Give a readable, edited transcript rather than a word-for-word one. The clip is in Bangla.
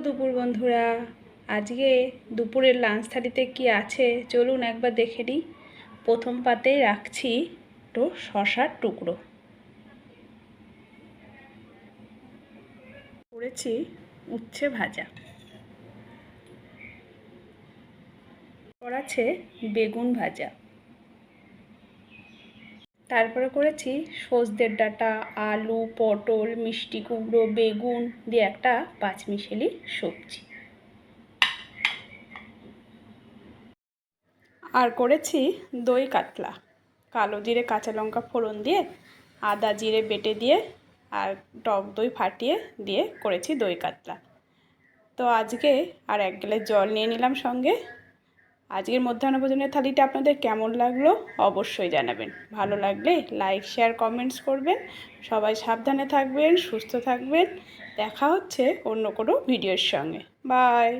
দুপুর বন্ধুরা, আজকে দুপুরের লাঞ্চ থালিতে কি আছে চলুন একবার দেখে নিই। প্রথম পাতেই রাখছি একটু শশার টুকরো, করেছি উচ্ছে ভাজা, আছে বেগুন ভাজা, তারপরে করেছি সজনের ডাঁটা, আলু, পটল, মিষ্টি কুমড়ো, বেগুন দিয়ে একটা পাঁচমিশালি সবজি। আর করেছি দই কাতলা, কালো জিরে কাঁচা লঙ্কা ফোড়ন দিয়ে, আদা জিরে বেটে দিয়ে আর টক দই ফাটিয়ে দিয়ে করেছি দই কাতলা। তো আজকে আর 1 গ্লাস জল নিয়ে নিলাম সঙ্গে। আজকের মধ্যাহ্নভোজনের থালিটা আপনাদের কেমন লাগলো অবশ্যই জানাবেন। ভালো লাগলে লাইক শেয়ার কমেন্টস করবেন। সবাই সাবধানে থাকবেন, সুস্থ থাকবেন। দেখা হচ্ছে অন্য কোনো ভিডিওর সঙ্গে। বাই।